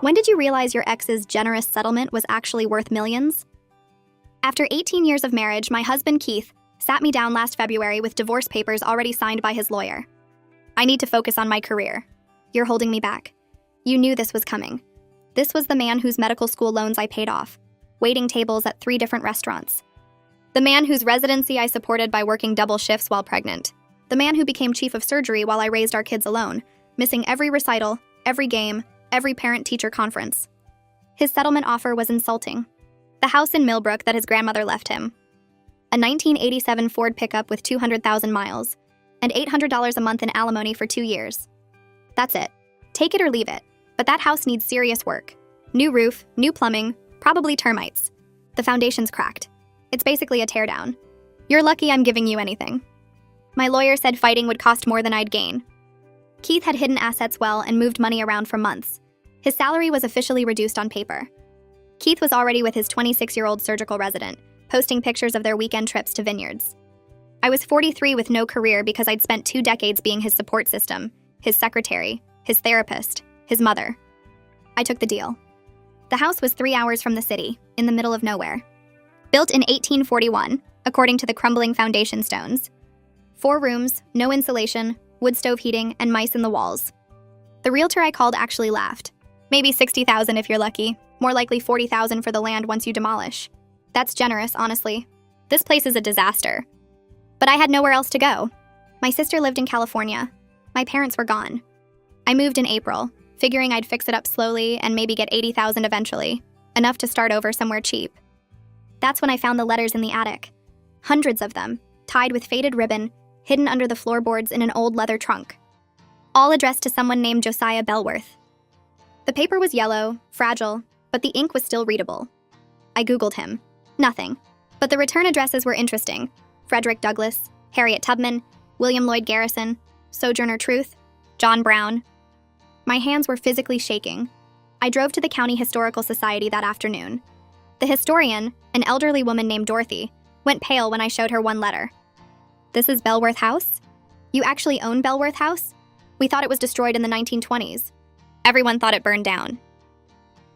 When did you realize your ex's generous settlement was actually worth millions? After 18 years of marriage, my husband Keith sat me down last February with divorce papers already signed by his lawyer. I need to focus on my career. You're holding me back. You knew this was coming. This was the man whose medical school loans I paid off, waiting tables at 3 different restaurants. The man whose residency I supported by working double shifts while pregnant. The man who became chief of surgery while I raised our kids alone, missing every recital, every game, every parent-teacher conference. His settlement offer was insulting. The house in Millbrook that his grandmother left him. A 1987 Ford pickup with 200,000 miles, and $800 a month in alimony for 2 years. That's it. Take it or leave it. But that house needs serious work. New roof, new plumbing, probably termites. The foundation's cracked. It's basically a teardown. You're lucky I'm giving you anything. My lawyer said fighting would cost more than I'd gain. Keith had hidden assets well and moved money around for months. His salary was officially reduced on paper. Keith was already with his 26-year-old surgical resident, posting pictures of their weekend trips to vineyards. I was 43 with no career because I'd spent 2 decades being his support system, his secretary, his therapist, his mother. I took the deal. The house was 3 hours from the city, in the middle of nowhere. Built in 1841, according to the crumbling foundation stones. 4 rooms, no insulation, wood stove heating, and mice in the walls. The realtor I called actually laughed. Maybe $60,000 if you're lucky. More likely $40,000 for the land once you demolish. That's generous, honestly. This place is a disaster. But I had nowhere else to go. My sister lived in California. My parents were gone. I moved in April, figuring I'd fix it up slowly and maybe get $80,000 eventually, enough to start over somewhere cheap. That's when I found the letters in the attic. Hundreds of them, tied with faded ribbon, hidden under the floorboards in an old leather trunk. All addressed to someone named Josiah Bellworth. The paper was yellow, fragile, but the ink was still readable. I Googled him. Nothing. But the return addresses were interesting. Frederick Douglass, Harriet Tubman, William Lloyd Garrison, Sojourner Truth, John Brown. My hands were physically shaking. I drove to the County Historical Society that afternoon. The historian, an elderly woman named Dorothy, went pale when I showed her one letter. This is Bellworth House? You actually own Bellworth House? We thought it was destroyed in the 1920s. Everyone thought it burned down.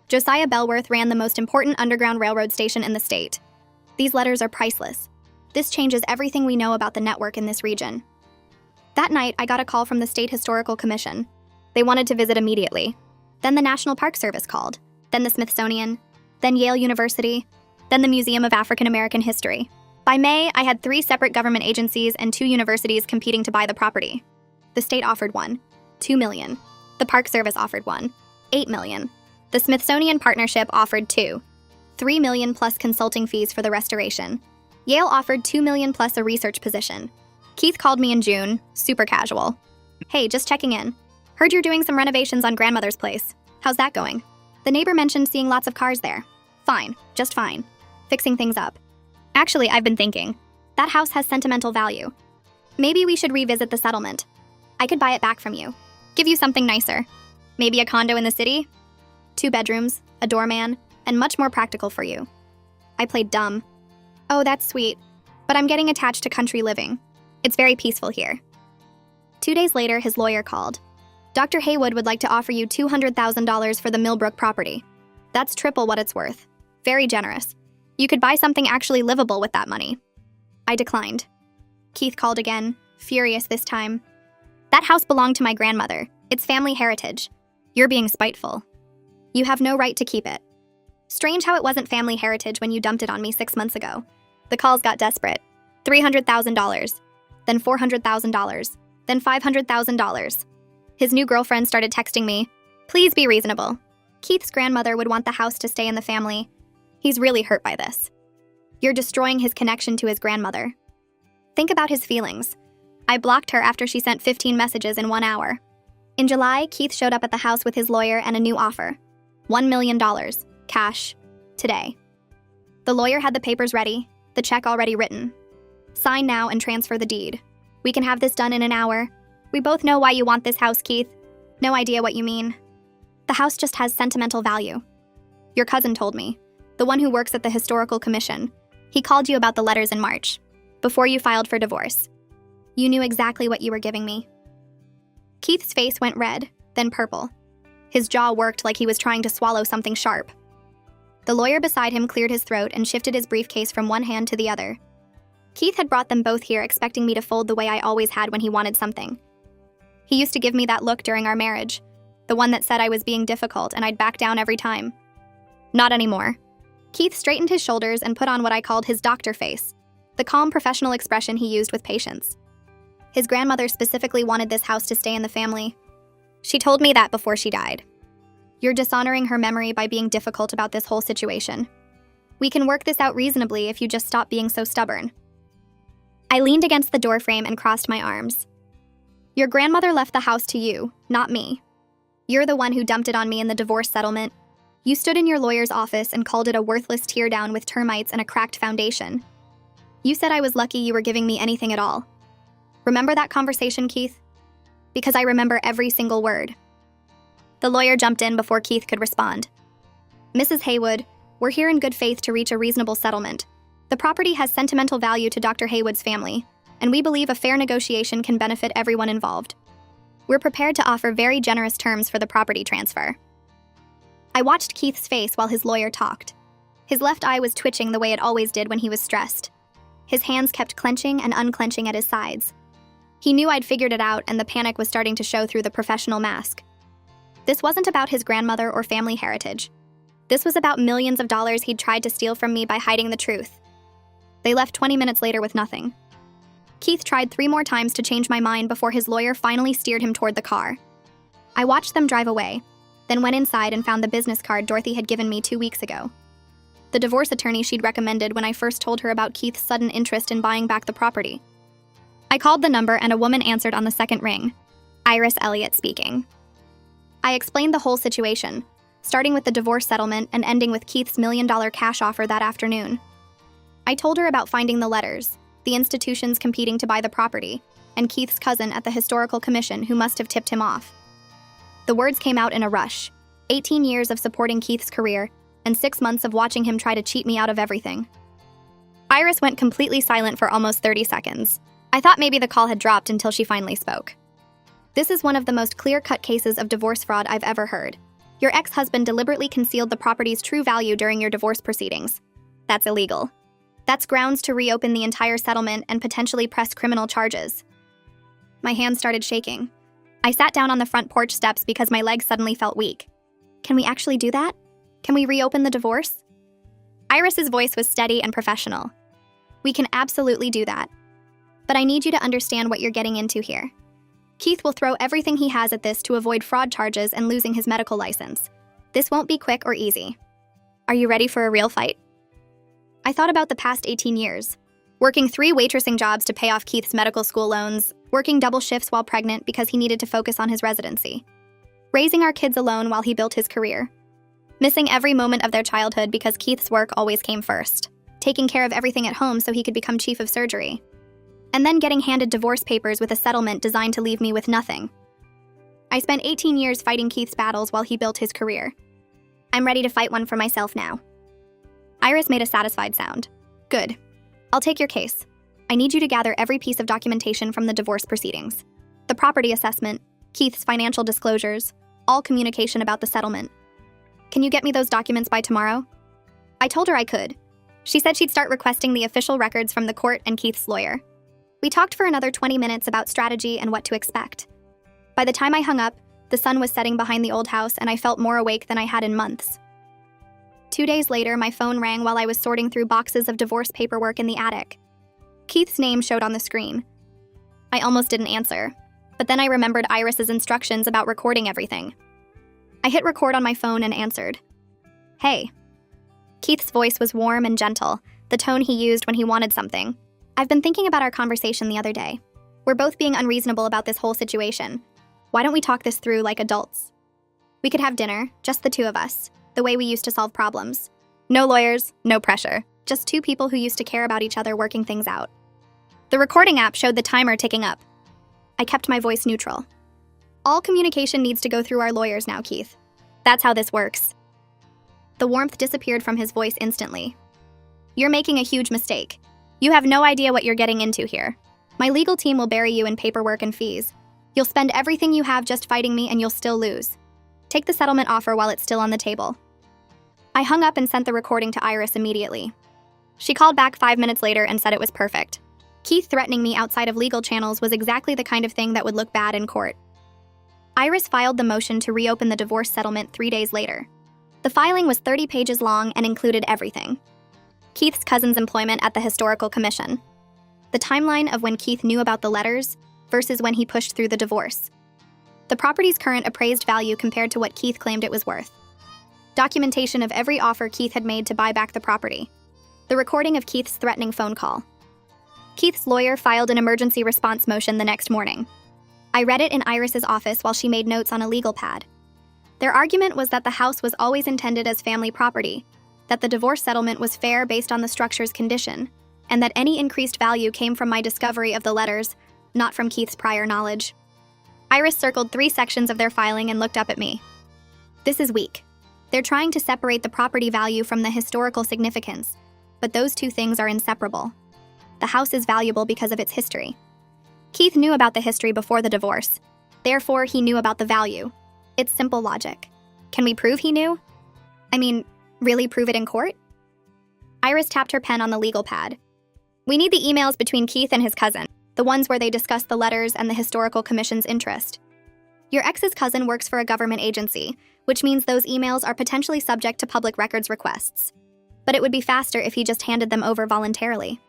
Josiah Bellworth ran the most important underground railroad station in the state. These letters are priceless. This changes everything we know about the network in this region. That night, I got a call from the State Historical Commission. They wanted to visit immediately. Then the National Park Service called. Then the Smithsonian. Then Yale University. Then the Museum of African American History. By May, I had 3 separate government agencies and 2 universities competing to buy the property. The state offered one, $2 million. The Park Service offered one, $8 million. The Smithsonian Partnership offered 2, $3 million plus consulting fees for the restoration. Yale offered $2 million plus a research position. Keith called me in June, super casual. Hey, just checking in. Heard you're doing some renovations on grandmother's place. How's that going? The neighbor mentioned seeing lots of cars there. Fine, just fine. Fixing things up. Actually, I've been thinking. That house has sentimental value. Maybe we should revisit the settlement. I could buy it back from you. Give you something nicer. Maybe a condo in the city? 2 bedrooms, a doorman, and much more practical for you. I played dumb. Oh, that's sweet. But I'm getting attached to country living. It's very peaceful here. 2 days later, his lawyer called. Dr. Haywood would like to offer you $200,000 for the Millbrook property. That's triple what it's worth. Very generous. You could buy something actually livable with that money. I declined. Keith called again, furious this time. That house belonged to my grandmother. It's family heritage. You're being spiteful. You have no right to keep it. Strange how it wasn't family heritage when you dumped it on me 6 months ago. The calls got desperate. $300,000, then $400,000, then $500,000. His new girlfriend started texting me, "Please be reasonable." Keith's grandmother would want the house to stay in the family. He's really hurt by this. You're destroying his connection to his grandmother. Think about his feelings. I blocked her after she sent 15 messages in 1 hour. In July, Keith showed up at the house with his lawyer and a new offer. $1 million, cash, today. The lawyer had the papers ready, the check already written. Sign now and transfer the deed. We can have this done in an hour. We both know why you want this house, Keith. No idea what you mean. The house just has sentimental value. Your cousin told me, the one who works at the Historical Commission. He called you about the letters in March, before you filed for divorce. You knew exactly what you were giving me. Keith's face went red, then purple. His jaw worked like he was trying to swallow something sharp. The lawyer beside him cleared his throat and shifted his briefcase from one hand to the other. Keith had brought them both here expecting me to fold the way I always had when he wanted something. He used to give me that look during our marriage, the one that said I was being difficult and I'd back down every time. Not anymore. Keith straightened his shoulders and put on what I called his doctor face, the calm professional expression he used with patience. His grandmother specifically wanted this house to stay in the family. She told me that before she died. You're dishonoring her memory by being difficult about this whole situation. We can work this out reasonably if you just stop being so stubborn. I leaned against the doorframe and crossed my arms. Your grandmother left the house to you, not me. You're the one who dumped it on me in the divorce settlement. You stood in your lawyer's office and called it a worthless teardown with termites and a cracked foundation. You said I was lucky you were giving me anything at all. Remember that conversation, Keith? Because I remember every single word. The lawyer jumped in before Keith could respond. Mrs. Haywood, we're here in good faith to reach a reasonable settlement. The property has sentimental value to Dr. Haywood's family, and we believe a fair negotiation can benefit everyone involved. We're prepared to offer very generous terms for the property transfer. I watched Keith's face while his lawyer talked. His left eye was twitching the way it always did when he was stressed. His hands kept clenching and unclenching at his sides. He knew I'd figured it out, and the panic was starting to show through the professional mask. This wasn't about his grandmother or family heritage. This was about millions of dollars he'd tried to steal from me by hiding the truth. They left 20 minutes later with nothing. Keith tried 3 more times to change my mind before his lawyer finally steered him toward the car. I watched them drive away, then went inside and found the business card Dorothy had given me 2 weeks ago. The divorce attorney she'd recommended when I first told her about Keith's sudden interest in buying back the property. I called the number and a woman answered on the second ring. Iris Elliott speaking. I explained the whole situation, starting with the divorce settlement and ending with Keith's $1 million cash offer that afternoon. I told her about finding the letters, the institutions competing to buy the property, and Keith's cousin at the Historical Commission who must have tipped him off. The words came out in a rush. 18 years of supporting Keith's career, and 6 months of watching him try to cheat me out of everything. Iris went completely silent for almost 30 seconds. I thought maybe the call had dropped until she finally spoke. This is one of the most clear-cut cases of divorce fraud I've ever heard. Your ex-husband deliberately concealed the property's true value during your divorce proceedings. That's illegal. That's grounds to reopen the entire settlement and potentially press criminal charges. My hands started shaking. I sat down on the front porch steps because my legs suddenly felt weak. Can we actually do that? Can we reopen the divorce? Iris's voice was steady and professional. We can absolutely do that. But I need you to understand what you're getting into here. Keith will throw everything he has at this to avoid fraud charges and losing his medical license. This won't be quick or easy. Are you ready for a real fight? I thought about the past 18 years. Working 3 waitressing jobs to pay off Keith's medical school loans, working double shifts while pregnant because he needed to focus on his residency, raising our kids alone while he built his career, missing every moment of their childhood because Keith's work always came first, taking care of everything at home so he could become chief of surgery, and then getting handed divorce papers with a settlement designed to leave me with nothing. I spent 18 years fighting Keith's battles while he built his career. I'm ready to fight one for myself now. Iris made a satisfied sound. Good. I'll take your case. I need you to gather every piece of documentation from the divorce proceedings. The property assessment, Keith's financial disclosures, all communication about the settlement. Can you get me those documents by tomorrow? I told her I could. She said she'd start requesting the official records from the court and Keith's lawyer. We talked for another 20 minutes about strategy and what to expect. By the time I hung up, the sun was setting behind the old house and I felt more awake than I had in months. 2 days later, my phone rang while I was sorting through boxes of divorce paperwork in the attic. Keith's name showed on the screen. I almost didn't answer, but then I remembered Iris's instructions about recording everything. I hit record on my phone and answered. Hey. Keith's voice was warm and gentle, the tone he used when he wanted something. I've been thinking about our conversation the other day. We're both being unreasonable about this whole situation. Why don't we talk this through like adults? We could have dinner, just the 2 of us, the way we used to solve problems. No lawyers, no pressure, just 2 people who used to care about each other working things out. The recording app showed the timer ticking up. I kept my voice neutral. All communication needs to go through our lawyers now, Keith. That's how this works. The warmth disappeared from his voice instantly. You're making a huge mistake. You have no idea what you're getting into here. My legal team will bury you in paperwork and fees. You'll spend everything you have just fighting me and you'll still lose. Take the settlement offer while it's still on the table." I hung up and sent the recording to Iris immediately. She called back 5 minutes later and said it was perfect. Keith threatening me outside of legal channels was exactly the kind of thing that would look bad in court. Iris filed the motion to reopen the divorce settlement 3 days later. The filing was 30 pages long and included everything. Keith's cousin's employment at the Historical Commission, the timeline of when Keith knew about the letters versus when he pushed through the divorce, the property's current appraised value compared to what Keith claimed it was worth, documentation of every offer Keith had made to buy back the property, the recording of Keith's threatening phone call. Keith's lawyer filed an emergency response motion the next morning. I read it in Iris's office while she made notes on a legal pad. Their argument was that the house was always intended as family property, that the divorce settlement was fair based on the structure's condition, and that any increased value came from my discovery of the letters, not from Keith's prior knowledge. Iris circled 3 sections of their filing and looked up at me. "This is weak. They're trying to separate the property value from the historical significance, but those two things are inseparable. The house is valuable because of its history. Keith knew about the history before the divorce. Therefore, he knew about the value. It's simple logic. Can we prove he knew? I mean, really prove it in court?" Iris tapped her pen on the legal pad. "We need the emails between Keith and his cousin, the ones where they discussed the letters and the Historical Commission's interest. Your ex's cousin works for a government agency, which means those emails are potentially subject to public records requests. But it would be faster if he just handed them over voluntarily."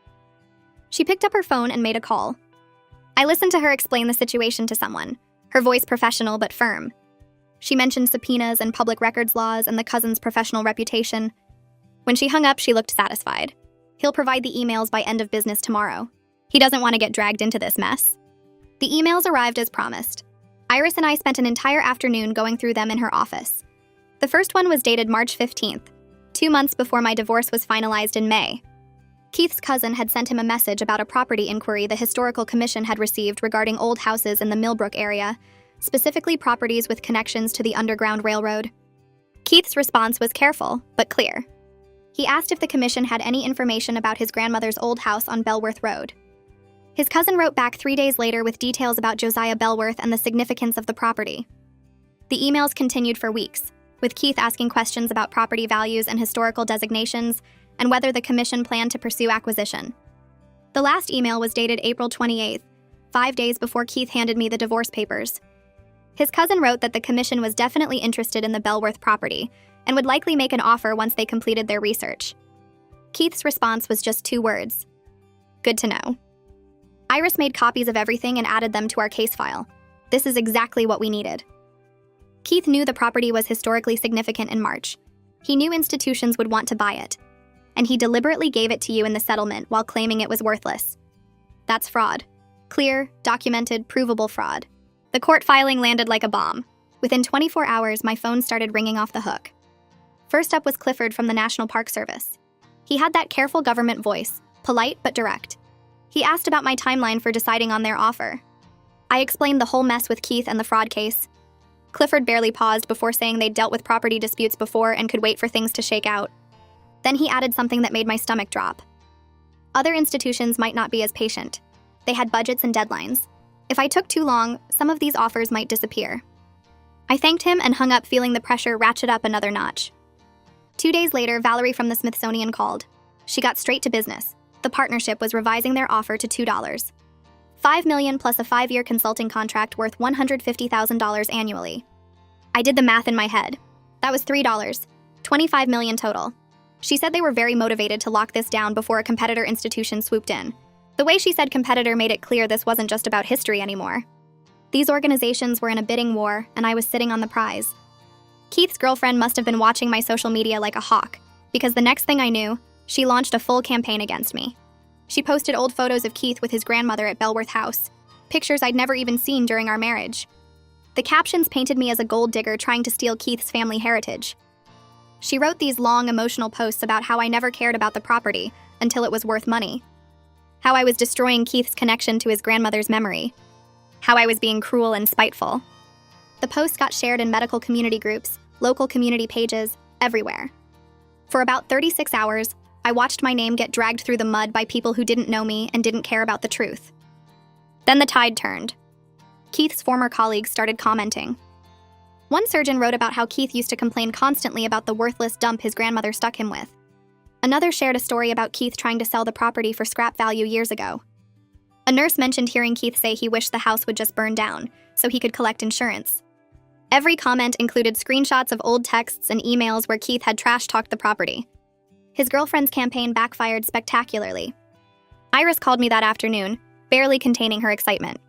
She picked up her phone and made a call. I listened to her explain the situation to someone, her voice professional but firm. She mentioned subpoenas and public records laws and the cousin's professional reputation. When she hung up, she looked satisfied. He'll provide the emails by end of business tomorrow. He doesn't want to get dragged into this mess. The emails arrived as promised. Iris and I spent an entire afternoon going through them in her office. The first one was dated March 15th, 2 months before my divorce was finalized in May. Keith's cousin had sent him a message about a property inquiry the Historical Commission had received regarding old houses in the Millbrook area, specifically properties with connections to the Underground Railroad. Keith's response was careful, but clear. He asked if the commission had any information about his grandmother's old house on Belworth Road. His cousin wrote back 3 days later with details about Josiah Belworth and the significance of the property. The emails continued for weeks, with Keith asking questions about property values and historical designations, and whether the commission planned to pursue acquisition. The last email was dated April 28th, 5 days before Keith handed me the divorce papers. His cousin wrote that the commission was definitely interested in the Belworth property, and would likely make an offer once they completed their research. Keith's response was just 2 words: "Good to know." Iris made copies of everything and added them to our case file. This is exactly what we needed. Keith knew the property was historically significant in March. He knew institutions would want to buy it. And he deliberately gave it to you in the settlement while claiming it was worthless. That's fraud. Clear, documented, provable fraud. The court filing landed like a bomb. Within 24 hours, my phone started ringing off the hook. First up was Clifford from the National Park Service. He had that careful government voice, polite but direct. He asked about my timeline for deciding on their offer. I explained the whole mess with Keith and the fraud case. Clifford barely paused before saying they'd dealt with property disputes before and could wait for things to shake out. Then he added something that made my stomach drop. Other institutions might not be as patient. They had budgets and deadlines. If I took too long, some of these offers might disappear. I thanked him and hung up, feeling the pressure ratchet up another notch. 2 days later, Valerie from the Smithsonian called. She got straight to business. The partnership was revising their offer to $2. $5 million plus a 5-year consulting contract worth $150,000 annually. I did the math in my head. That was $3, $25 million total. She said they were very motivated to lock this down before a competitor institution swooped in. The way she said competitor made it clear this wasn't just about history anymore. These organizations were in a bidding war, and I was sitting on the prize. Keith's girlfriend must have been watching my social media like a hawk, because the next thing I knew, she launched a full campaign against me. She posted old photos of Keith with his grandmother at Belworth House, pictures I'd never even seen during our marriage. The captions painted me as a gold digger trying to steal Keith's family heritage. She wrote these long, emotional posts about how I never cared about the property until it was worth money, how I was destroying Keith's connection to his grandmother's memory, how I was being cruel and spiteful. The posts got shared in medical community groups, local community pages, everywhere. For about 36 hours, I watched my name get dragged through the mud by people who didn't know me and didn't care about the truth. Then the tide turned. Keith's former colleagues started commenting. One surgeon wrote about how Keith used to complain constantly about the worthless dump his grandmother stuck him with. Another shared a story about Keith trying to sell the property for scrap value years ago. A nurse mentioned hearing Keith say he wished the house would just burn down so he could collect insurance. Every comment included screenshots of old texts and emails where Keith had trash-talked the property. His girlfriend's campaign backfired spectacularly. Iris called me that afternoon, barely containing her excitement.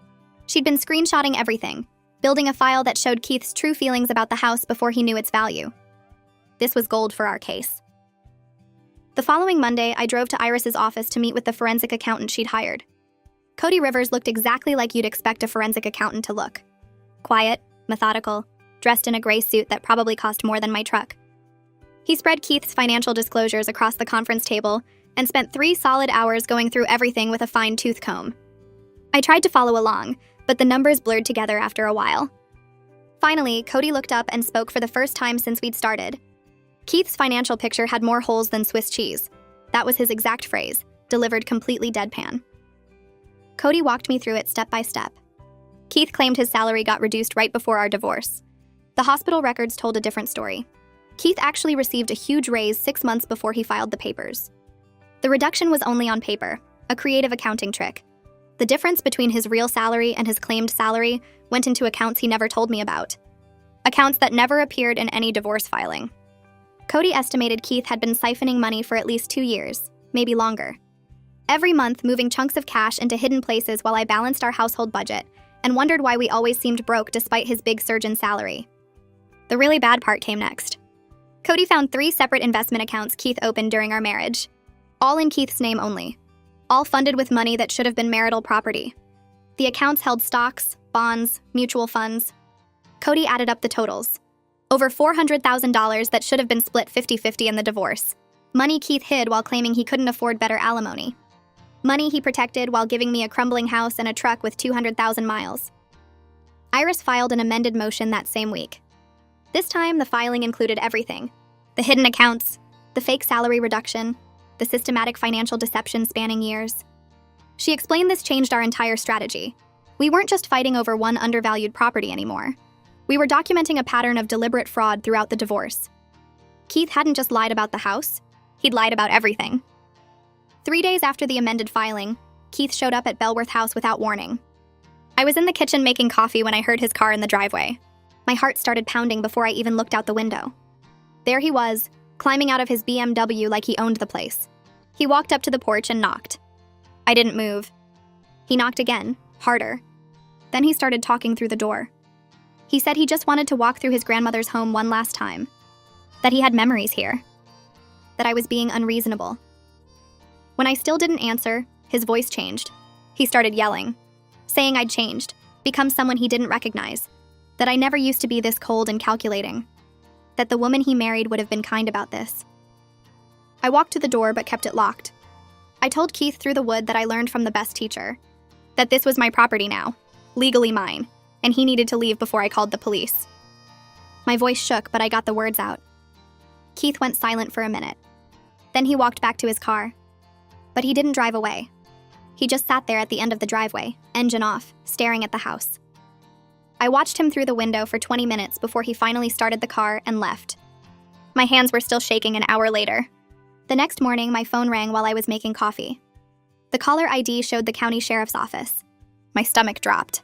She'd been screenshotting everything, building a file that showed Keith's true feelings about the house before he knew its value. This was gold for our case. The following Monday, I drove to Iris's office to meet with the forensic accountant she'd hired. Cody Rivers looked exactly like you'd expect a forensic accountant to look. Quiet, methodical, dressed in a gray suit that probably cost more than my truck. He spread Keith's financial disclosures across the conference table and spent 3 solid hours going through everything with a fine-tooth comb. I tried to follow along, but the numbers blurred together after a while. Finally, Cody looked up and spoke for the first time since we'd started. Keith's financial picture had more holes than Swiss cheese. That was his exact phrase, delivered completely deadpan. Cody walked me through it step by step. Keith claimed his salary got reduced right before our divorce. The hospital records told a different story. Keith actually received a huge raise 6 months before he filed the papers. The reduction was only on paper, a creative accounting trick. The difference between his real salary and his claimed salary went into accounts he never told me about. Accounts that never appeared in any divorce filing. Cody estimated Keith had been siphoning money for at least 2 years, maybe longer. Every month, moving chunks of cash into hidden places while I balanced our household budget and wondered why we always seemed broke despite his big surgeon salary. The really bad part came next. Cody found 3 separate investment accounts Keith opened during our marriage, all in Keith's name only, all funded with money that should have been marital property. The accounts held stocks, bonds, mutual funds. Cody added up the totals. Over $400,000 that should have been split 50-50 in the divorce. Money Keith hid while claiming he couldn't afford better alimony. Money he protected while giving me a crumbling house and a truck with 200,000 miles. Iris filed an amended motion that same week. This time, the filing included everything. The hidden accounts, the fake salary reduction, the systematic financial deception spanning years. She explained this changed our entire strategy. We weren't just fighting over one undervalued property anymore. We were documenting a pattern of deliberate fraud throughout the divorce. Keith hadn't just lied about the house, he'd lied about everything. 3 days after the amended filing, Keith showed up at Belworth House without warning. I was in the kitchen making coffee when I heard his car in the driveway. My heart started pounding before I even looked out the window. There he was, climbing out of his BMW like he owned the place. He walked up to the porch and knocked. I didn't move. He knocked again, harder. Then he started talking through the door. He said he just wanted to walk through his grandmother's home one last time. That he had memories here. That I was being unreasonable. When I still didn't answer, his voice changed. He started yelling, saying I'd changed, become someone he didn't recognize, that I never used to be this cold and calculating, that the woman he married would have been kind about this. I walked to the door but kept it locked. I told Keith through the wood that I learned from the best teacher, that this was my property now, legally mine, and he needed to leave before I called the police. My voice shook, but I got the words out. Keith went silent for a minute. Then he walked back to his car. But he didn't drive away. He just sat there at the end of the driveway, engine off, staring at the house. I watched him through the window for 20 minutes before he finally started the car and left. My hands were still shaking an hour later. The next morning, my phone rang while I was making coffee. The caller ID showed the county sheriff's office. My stomach dropped.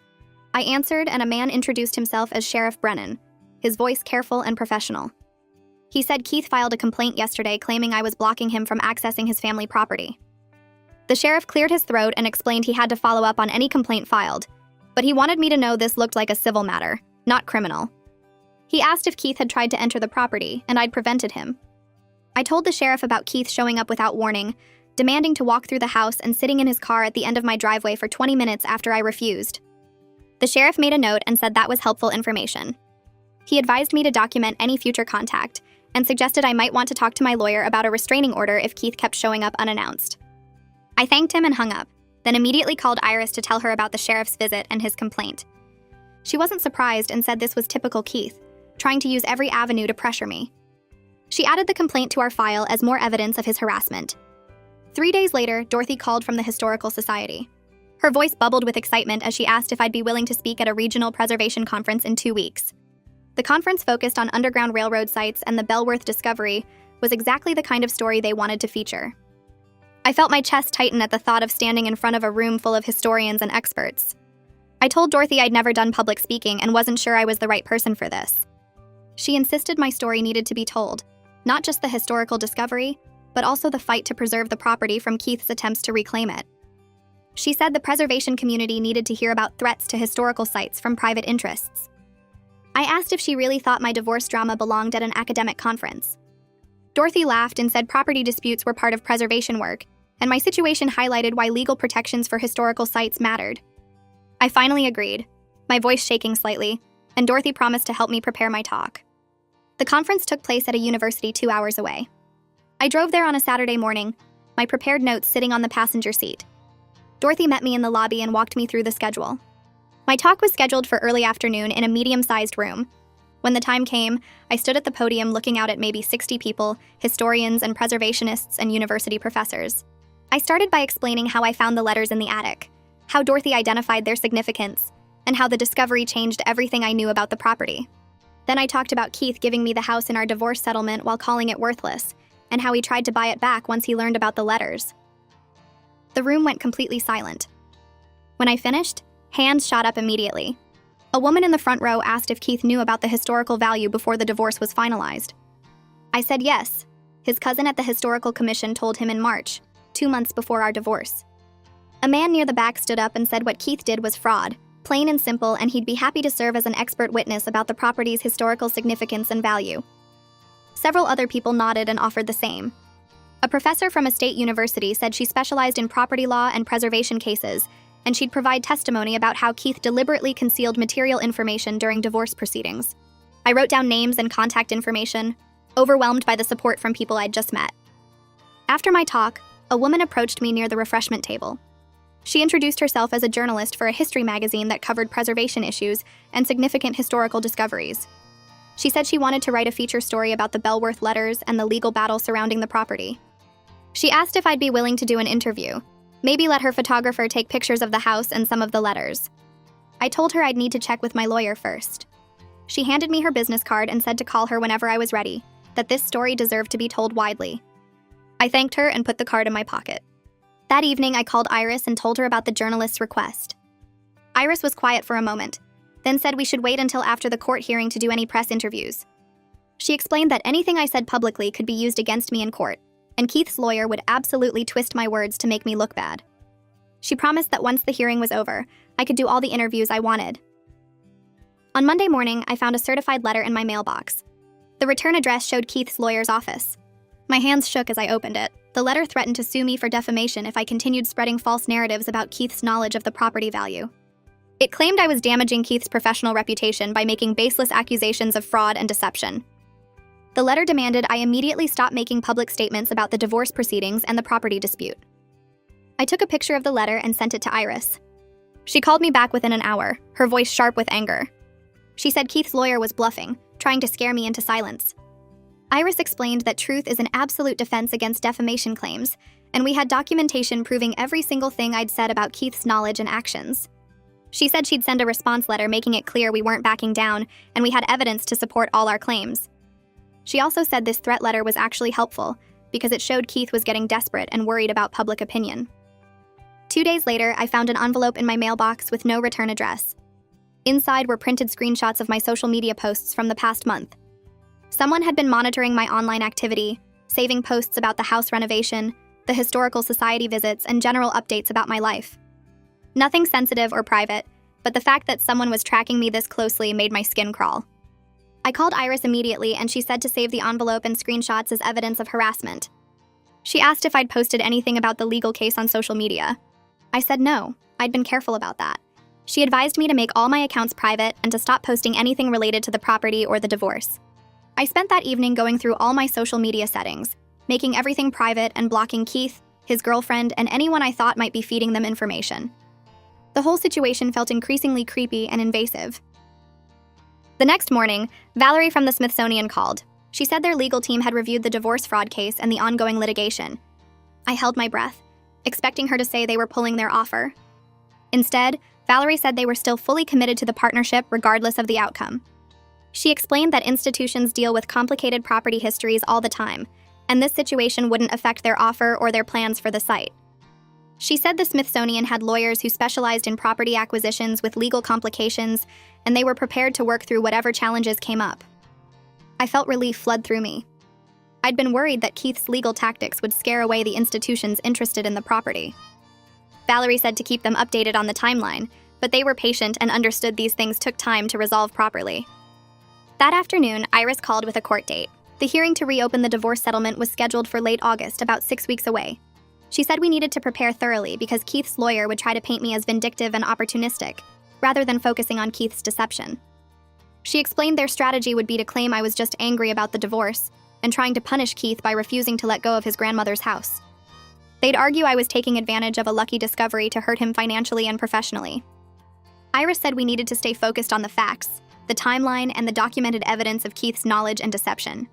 I answered, and a man introduced himself as Sheriff Brennan, his voice careful and professional. He said Keith filed a complaint yesterday claiming I was blocking him from accessing his family property. The sheriff cleared his throat and explained he had to follow up on any complaint filed, but he wanted me to know this looked like a civil matter, not criminal. He asked if Keith had tried to enter the property, and I'd prevented him. I told the sheriff about Keith showing up without warning, demanding to walk through the house and sitting in his car at the end of my driveway for 20 minutes after I refused. The sheriff made a note and said that was helpful information. He advised me to document any future contact and suggested I might want to talk to my lawyer about a restraining order if Keith kept showing up unannounced. I thanked him and hung up, then immediately called Iris to tell her about the sheriff's visit and his complaint. She wasn't surprised and said this was typical Keith, trying to use every avenue to pressure me. She added the complaint to our file as more evidence of his harassment. 3 days later, Dorothy called from the Historical Society. Her voice bubbled with excitement as she asked if I'd be willing to speak at a regional preservation conference in 2 weeks. The conference focused on Underground Railroad sites, and the Bellworth discovery was exactly the kind of story they wanted to feature. I felt my chest tighten at the thought of standing in front of a room full of historians and experts. I told Dorothy I'd never done public speaking and wasn't sure I was the right person for this. She insisted my story needed to be told, not just the historical discovery, but also the fight to preserve the property from Keith's attempts to reclaim it. She said the preservation community needed to hear about threats to historical sites from private interests. I asked if she really thought my divorce drama belonged at an academic conference. Dorothy laughed and said property disputes were part of preservation work, and my situation highlighted why legal protections for historical sites mattered. I finally agreed, my voice shaking slightly, and Dorothy promised to help me prepare my talk. The conference took place at a university 2 hours away. I drove there on a Saturday morning, my prepared notes sitting on the passenger seat. Dorothy met me in the lobby and walked me through the schedule. My talk was scheduled for early afternoon in a medium-sized room. When the time came, I stood at the podium looking out at maybe 60 people, historians and preservationists and university professors. I started by explaining how I found the letters in the attic, how Dorothy identified their significance, and how the discovery changed everything I knew about the property. Then I talked about Keith giving me the house in our divorce settlement while calling it worthless, and how he tried to buy it back once he learned about the letters. The room went completely silent. When I finished, hands shot up immediately. A woman in the front row asked if Keith knew about the historical value before the divorce was finalized. I said yes. His cousin at the Historical Commission told him in March, 2 months before our divorce. A man near the back stood up and said what Keith did was fraud, plain and simple, and he'd be happy to serve as an expert witness about the property's historical significance and value. Several other people nodded and offered the same. A professor from a state university said she specialized in property law and preservation cases, and she'd provide testimony about how Keith deliberately concealed material information during divorce proceedings. I wrote down names and contact information, overwhelmed by the support from people I'd just met. After my talk, a woman approached me near the refreshment table. She introduced herself as a journalist for a history magazine that covered preservation issues and significant historical discoveries. She said she wanted to write a feature story about the Bellworth letters and the legal battle surrounding the property. She asked if I'd be willing to do an interview, maybe let her photographer take pictures of the house and some of the letters. I told her I'd need to check with my lawyer first. She handed me her business card and said to call her whenever I was ready, that this story deserved to be told widely. I thanked her and put the card in my pocket. That evening, I called Iris and told her about the journalist's request. Iris was quiet for a moment, then said we should wait until after the court hearing to do any press interviews. She explained that anything I said publicly could be used against me in court, and Keith's lawyer would absolutely twist my words to make me look bad. She promised that once the hearing was over, I could do all the interviews I wanted. On Monday morning, I found a certified letter in my mailbox. The return address showed Keith's lawyer's office. My hands shook as I opened it. The letter threatened to sue me for defamation if I continued spreading false narratives about Keith's knowledge of the property value. It claimed I was damaging Keith's professional reputation by making baseless accusations of fraud and deception. The letter demanded I immediately stop making public statements about the divorce proceedings and the property dispute. I took a picture of the letter and sent it to Iris. She called me back within an hour, her voice sharp with anger. She said Keith's lawyer was bluffing, trying to scare me into silence. Iris explained that truth is an absolute defense against defamation claims, and we had documentation proving every single thing I'd said about Keith's knowledge and actions. She said she'd send a response letter making it clear we weren't backing down, and we had evidence to support all our claims. She also said this threat letter was actually helpful, because it showed Keith was getting desperate and worried about public opinion. 2 days later, I found an envelope in my mailbox with no return address. Inside were printed screenshots of my social media posts from the past month. Someone had been monitoring my online activity, saving posts about the house renovation, the historical society visits, and general updates about my life. Nothing sensitive or private, but the fact that someone was tracking me this closely made my skin crawl. I called Iris immediately, and she said to save the envelope and screenshots as evidence of harassment. She asked if I'd posted anything about the legal case on social media. I said no, I'd been careful about that. She advised me to make all my accounts private and to stop posting anything related to the property or the divorce. I spent that evening going through all my social media settings, making everything private and blocking Keith, his girlfriend, and anyone I thought might be feeding them information. The whole situation felt increasingly creepy and invasive. The next morning, Valerie from the Smithsonian called. She said their legal team had reviewed the divorce fraud case and the ongoing litigation. I held my breath, expecting her to say they were pulling their offer. Instead, Valerie said they were still fully committed to the partnership regardless of the outcome. She explained that institutions deal with complicated property histories all the time, and this situation wouldn't affect their offer or their plans for the site. She said the Smithsonian had lawyers who specialized in property acquisitions with legal complications, and they were prepared to work through whatever challenges came up. I felt relief flood through me. I'd been worried that Keith's legal tactics would scare away the institutions interested in the property. Valerie said to keep them updated on the timeline, but they were patient and understood these things took time to resolve properly. That afternoon, Iris called with a court date. The hearing to reopen the divorce settlement was scheduled for late August, about 6 weeks away. She said we needed to prepare thoroughly because Keith's lawyer would try to paint me as vindictive and opportunistic, rather than focusing on Keith's deception. She explained their strategy would be to claim I was just angry about the divorce and trying to punish Keith by refusing to let go of his grandmother's house. They'd argue I was taking advantage of a lucky discovery to hurt him financially and professionally. Iris said we needed to stay focused on the facts, the timeline, and the documented evidence of Keith's knowledge and deception.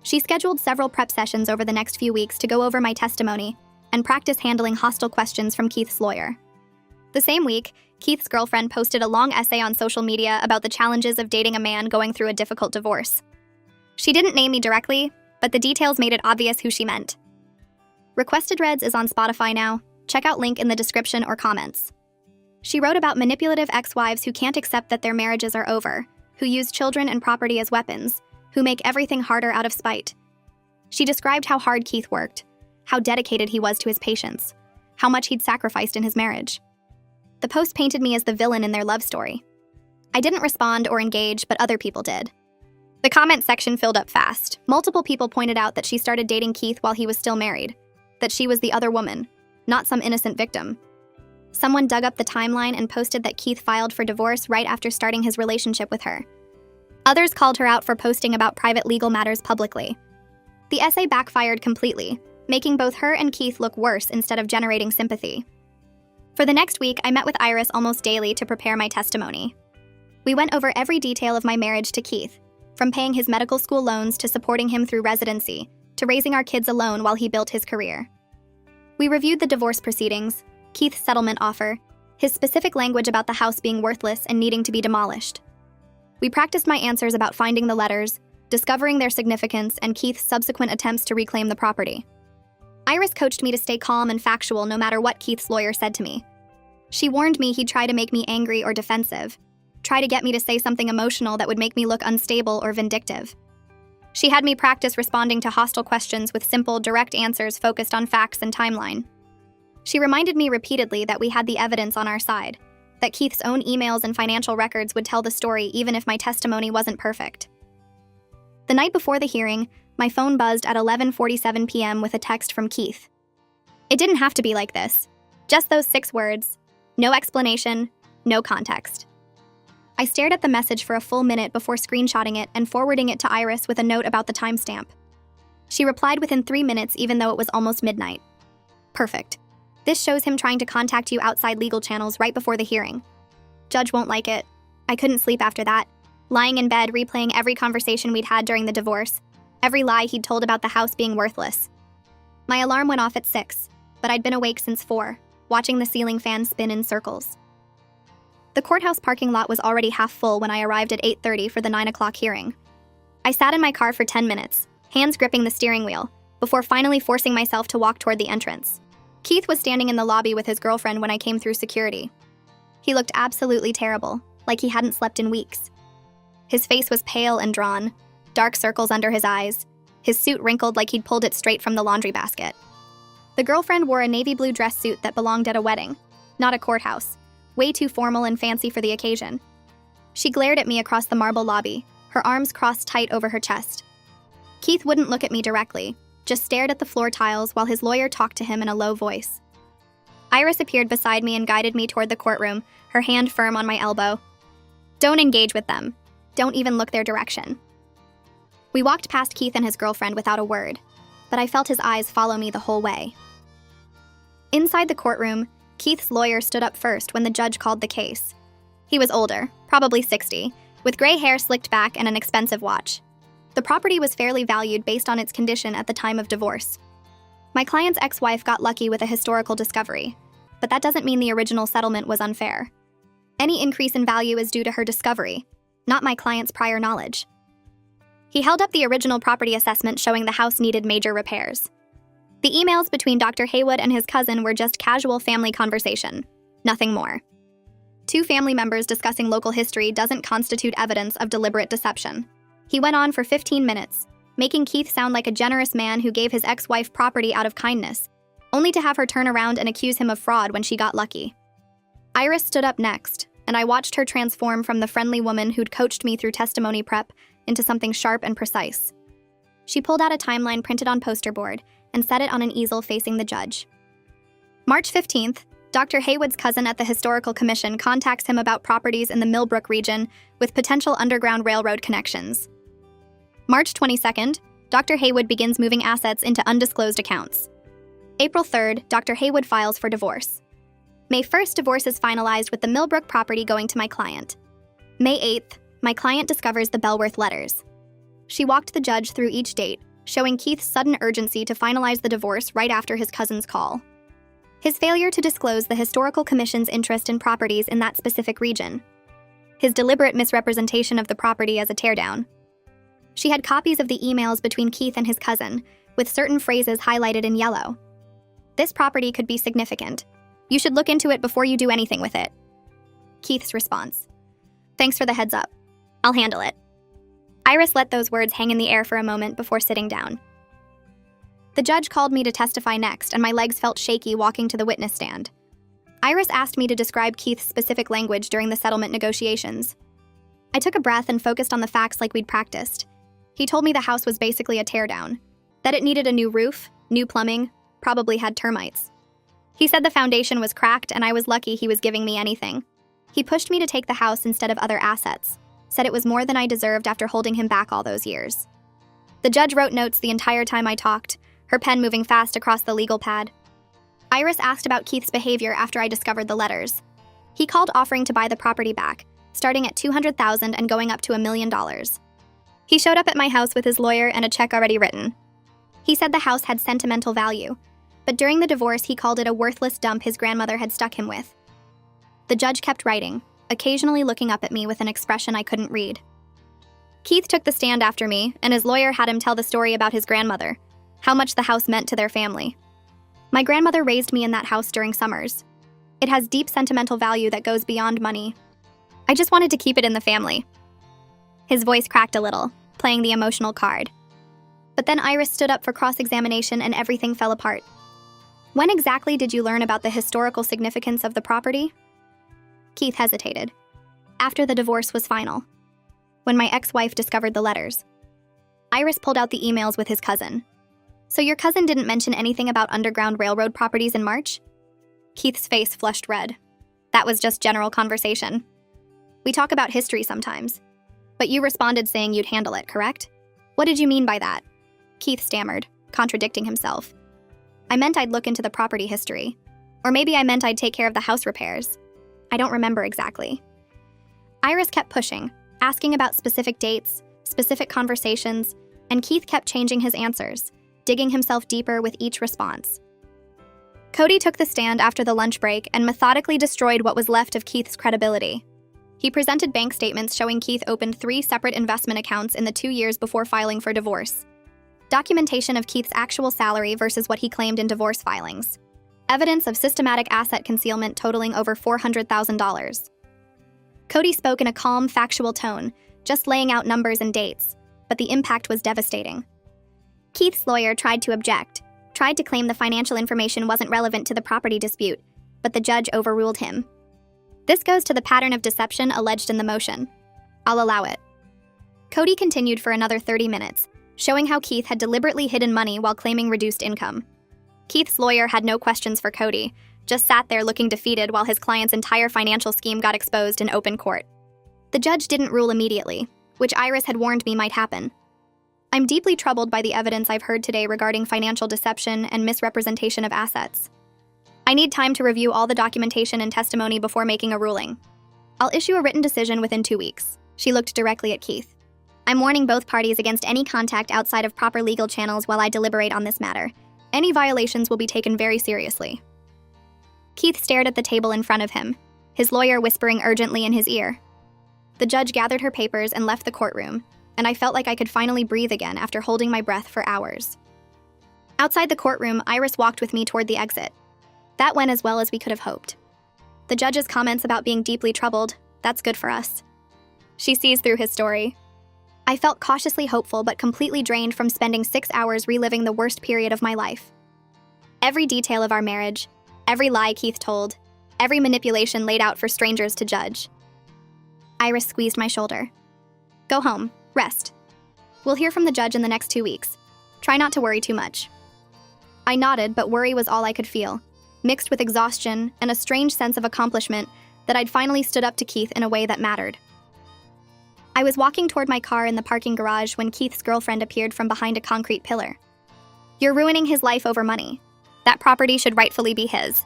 She scheduled several prep sessions over the next few weeks to go over my testimony and practice handling hostile questions from Keith's lawyer. The same week, Keith's girlfriend posted a long essay on social media about the challenges of dating a man going through a difficult divorce. She didn't name me directly, but the details made it obvious who she meant. Requested Reads is on Spotify now. Check out link in the description or comments. She wrote about manipulative ex-wives who can't accept that their marriages are over, who use children and property as weapons, who make everything harder out of spite. She described how hard Keith worked, how dedicated he was to his patients, how much he'd sacrificed in his marriage. The post painted me as the villain in their love story. I didn't respond or engage, but other people did. The comment section filled up fast. Multiple people pointed out that she started dating Keith while he was still married, that she was the other woman, not some innocent victim. Someone dug up the timeline and posted that Keith filed for divorce right after starting his relationship with her. Others called her out for posting about private legal matters publicly. The essay backfired completely, making both her and Keith look worse instead of generating sympathy. For the next week, I met with Iris almost daily to prepare my testimony. We went over every detail of my marriage to Keith, from paying his medical school loans to supporting him through residency, to raising our kids alone while he built his career. We reviewed the divorce proceedings, Keith's settlement offer, his specific language about the house being worthless and needing to be demolished. We practiced my answers about finding the letters, discovering their significance, and Keith's subsequent attempts to reclaim the property. Iris coached me to stay calm and factual no matter what Keith's lawyer said to me. She warned me he'd try to make me angry or defensive, try to get me to say something emotional that would make me look unstable or vindictive. She had me practice responding to hostile questions with simple, direct answers focused on facts and timeline. She reminded me repeatedly that we had the evidence on our side, that Keith's own emails and financial records would tell the story even if my testimony wasn't perfect. The night before the hearing, my phone buzzed at 11:47 p.m. with a text from Keith. It didn't have to be like this. Just those 6 words. No explanation, no context. I stared at the message for a full minute before screenshotting it and forwarding it to Iris with a note about the timestamp. She replied within 3 minutes even though it was almost midnight. Perfect. This shows him trying to contact you outside legal channels right before the hearing. Judge won't like it. I couldn't sleep after that, lying in bed replaying every conversation we'd had during the divorce, every lie he'd told about the house being worthless. My alarm went off at 6, but I'd been awake since 4, watching the ceiling fan spin in circles. The courthouse parking lot was already half full when I arrived at 8:30 for the 9 o'clock hearing. I sat in my car for 10 minutes, hands gripping the steering wheel, before finally forcing myself to walk toward the entrance. Keith was standing in the lobby with his girlfriend when I came through security. He looked absolutely terrible, like he hadn't slept in weeks. His face was pale and drawn, dark circles under his eyes, his suit wrinkled like he'd pulled it straight from the laundry basket. The girlfriend wore a navy blue dress suit that belonged at a wedding, not a courthouse, way too formal and fancy for the occasion. She glared at me across the marble lobby, her arms crossed tight over her chest. Keith wouldn't look at me directly, just stared at the floor tiles while his lawyer talked to him in a low voice. Iris appeared beside me and guided me toward the courtroom, her hand firm on my elbow. Don't engage with them. Don't even look their direction. We walked past Keith and his girlfriend without a word, but I felt his eyes follow me the whole way. Inside the courtroom, Keith's lawyer stood up first when the judge called the case. He was older, probably 60, with gray hair slicked back and an expensive watch. The property was fairly valued based on its condition at the time of divorce. My client's ex-wife got lucky with a historical discovery, but that doesn't mean the original settlement was unfair. Any increase in value is due to her discovery, not my client's prior knowledge. He held up the original property assessment showing the house needed major repairs. The emails between Dr. Haywood and his cousin were just casual family conversation, nothing more. Two family members discussing local history doesn't constitute evidence of deliberate deception. He went on for 15 minutes, making Keith sound like a generous man who gave his ex-wife property out of kindness, only to have her turn around and accuse him of fraud when she got lucky. Iris stood up next, and I watched her transform from the friendly woman who'd coached me through testimony prep into something sharp and precise. She pulled out a timeline printed on poster board and set it on an easel facing the judge. March 15th, Dr. Haywood's cousin at the Historical Commission contacts him about properties in the Millbrook region with potential Underground Railroad connections. March 22nd, Dr. Haywood begins moving assets into undisclosed accounts. April 3rd, Dr. Haywood files for divorce. May 1st, divorce is finalized with the Millbrook property going to my client. May 8th, my client discovers the Bellworth letters. She walked the judge through each date, showing Keith's sudden urgency to finalize the divorce right after his cousin's call. His failure to disclose the Historical Commission's interest in properties in that specific region. His deliberate misrepresentation of the property as a teardown. She had copies of the emails between Keith and his cousin, with certain phrases highlighted in yellow. This property could be significant. You should look into it before you do anything with it. Keith's response. Thanks for the heads up. I'll handle it. Iris let those words hang in the air for a moment before sitting down. The judge called me to testify next, and my legs felt shaky walking to the witness stand. Iris asked me to describe Keith's specific language during the settlement negotiations. I took a breath and focused on the facts like we'd practiced. He told me the house was basically a teardown, that it needed a new roof, new plumbing, probably had termites. He said the foundation was cracked, and I was lucky he was giving me anything. He pushed me to take the house instead of other assets, said it was more than I deserved after holding him back all those years. The judge wrote notes the entire time I talked, her pen moving fast across the legal pad. Iris asked about Keith's behavior after I discovered the letters. He called offering to buy the property back, starting at $200,000 and going up to $1 million. He showed up at my house with his lawyer and a check already written. He said the house had sentimental value, but during the divorce he called it a worthless dump his grandmother had stuck him with. The judge kept writing, occasionally looking up at me with an expression I couldn't read. Keith took the stand after me, and his lawyer had him tell the story about his grandmother, how much the house meant to their family. My grandmother raised me in that house during summers. It has deep sentimental value that goes beyond money. I just wanted to keep it in the family. His voice cracked a little, playing the emotional card. But then Iris stood up for cross-examination and everything fell apart. When exactly did you learn about the historical significance of the property? Keith hesitated. After the divorce was final. When my ex-wife discovered the letters. Iris pulled out the emails with his cousin. So your cousin didn't mention anything about Underground Railroad properties in March? Keith's face flushed red. That was just general conversation. We talk about history sometimes. But you responded saying you'd handle it, correct? What did you mean by that? Keith stammered, contradicting himself. I meant I'd look into the property history. Or maybe I meant I'd take care of the house repairs. I don't remember exactly. Iris kept pushing, asking about specific dates, specific conversations, and Keith kept changing his answers, digging himself deeper with each response. Cody took the stand after the lunch break and methodically destroyed what was left of Keith's credibility. He presented bank statements showing Keith opened 3 separate investment accounts in the 2 years before filing for divorce. Documentation of Keith's actual salary versus what he claimed in divorce filings. Evidence of systematic asset concealment totaling over $400,000. Cody spoke in a calm, factual tone, just laying out numbers and dates, but the impact was devastating. Keith's lawyer tried to object, tried to claim the financial information wasn't relevant to the property dispute, but the judge overruled him. This goes to the pattern of deception alleged in the motion. I'll allow it. Cody continued for another 30 minutes, showing how Keith had deliberately hidden money while claiming reduced income. Keith's lawyer had no questions for Cody, just sat there looking defeated while his client's entire financial scheme got exposed in open court. The judge didn't rule immediately, which Iris had warned me might happen. I'm deeply troubled by the evidence I've heard today regarding financial deception and misrepresentation of assets. I need time to review all the documentation and testimony before making a ruling. I'll issue a written decision within 2 weeks. She looked directly at Keith. I'm warning both parties against any contact outside of proper legal channels while I deliberate on this matter. Any violations will be taken very seriously. Keith stared at the table in front of him, his lawyer whispering urgently in his ear. The judge gathered her papers and left the courtroom, and I felt like I could finally breathe again after holding my breath for hours. Outside the courtroom, Iris walked with me toward the exit. That went as well as we could have hoped. The judge's comments about being deeply troubled, that's good for us. She sees through his story. I felt cautiously hopeful but completely drained from spending 6 hours reliving the worst period of my life. Every detail of our marriage, every lie Keith told, every manipulation laid out for strangers to judge. Iris squeezed my shoulder. Go home, rest. We'll hear from the judge in the next 2 weeks. Try not to worry too much. I nodded, but worry was all I could feel, mixed with exhaustion and a strange sense of accomplishment that I'd finally stood up to Keith in a way that mattered. I was walking toward my car in the parking garage when Keith's girlfriend appeared from behind a concrete pillar. You're ruining his life over money. That property should rightfully be his.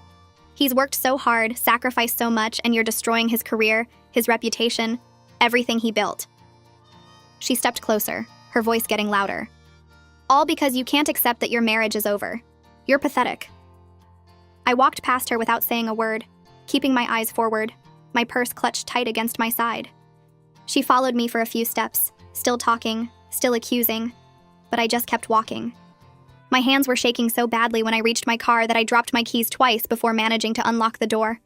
He's worked so hard, sacrificed so much, and you're destroying his career, his reputation, everything he built. She stepped closer, her voice getting louder. All because you can't accept that your marriage is over. You're pathetic. I walked past her without saying a word, keeping my eyes forward, my purse clutched tight against my side. She followed me for a few steps, still talking, still accusing, but I just kept walking. My hands were shaking so badly when I reached my car that I dropped my keys twice before managing to unlock the door.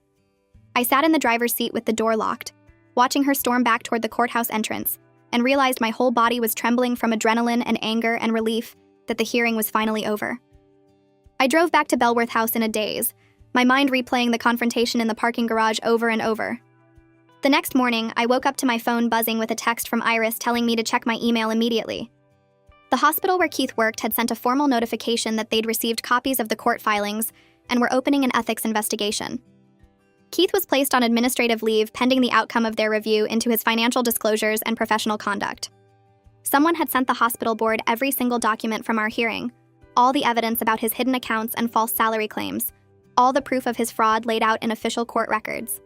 I sat in the driver's seat with the door locked, watching her storm back toward the courthouse entrance, and realized my whole body was trembling from adrenaline and anger and relief that the hearing was finally over. I drove back to Belworth House in a daze, my mind replaying the confrontation in the parking garage over and over. The next morning, I woke up to my phone buzzing with a text from Iris telling me to check my email immediately. The hospital where Keith worked had sent a formal notification that they'd received copies of the court filings and were opening an ethics investigation. Keith was placed on administrative leave pending the outcome of their review into his financial disclosures and professional conduct. Someone had sent the hospital board every single document from our hearing, all the evidence about his hidden accounts and false salary claims, all the proof of his fraud laid out in official court records.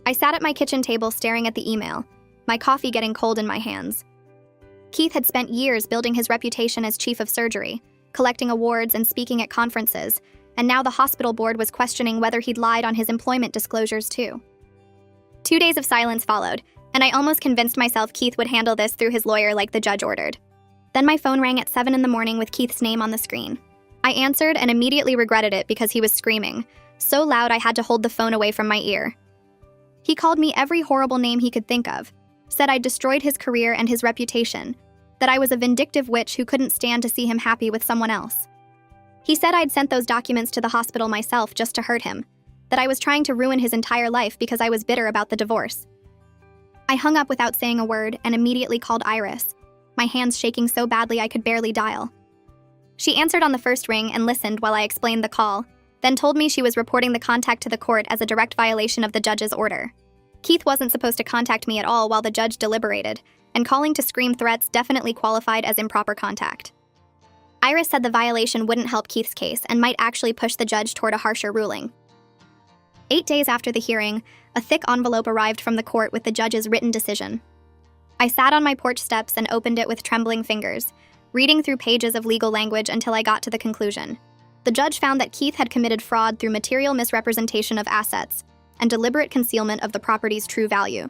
I sat at my kitchen table staring at the email, my coffee getting cold in my hands. Keith had spent years building his reputation as chief of surgery, collecting awards and speaking at conferences, and now the hospital board was questioning whether he'd lied on his employment disclosures too. 2 days of silence followed, and I almost convinced myself Keith would handle this through his lawyer like the judge ordered. Then my phone rang at 7 a.m. with Keith's name on the screen. I answered and immediately regretted it because he was screaming, so loud I had to hold the phone away from my ear. He called me every horrible name he could think of, said I'd destroyed his career and his reputation, that I was a vindictive witch who couldn't stand to see him happy with someone else. He said I'd sent those documents to the hospital myself just to hurt him, that I was trying to ruin his entire life because I was bitter about the divorce. I hung up without saying a word and immediately called Iris, my hands shaking so badly I could barely dial. She answered on the first ring and listened while I explained the call, then told me she was reporting the contact to the court as a direct violation of the judge's order. Keith wasn't supposed to contact me at all while the judge deliberated, and calling to scream threats definitely qualified as improper contact. Iris said the violation wouldn't help Keith's case and might actually push the judge toward a harsher ruling. 8 days after the hearing, a thick envelope arrived from the court with the judge's written decision. I sat on my porch steps and opened it with trembling fingers, reading through pages of legal language until I got to the conclusion. The judge found that Keith had committed fraud through material misrepresentation of assets and deliberate concealment of the property's true value.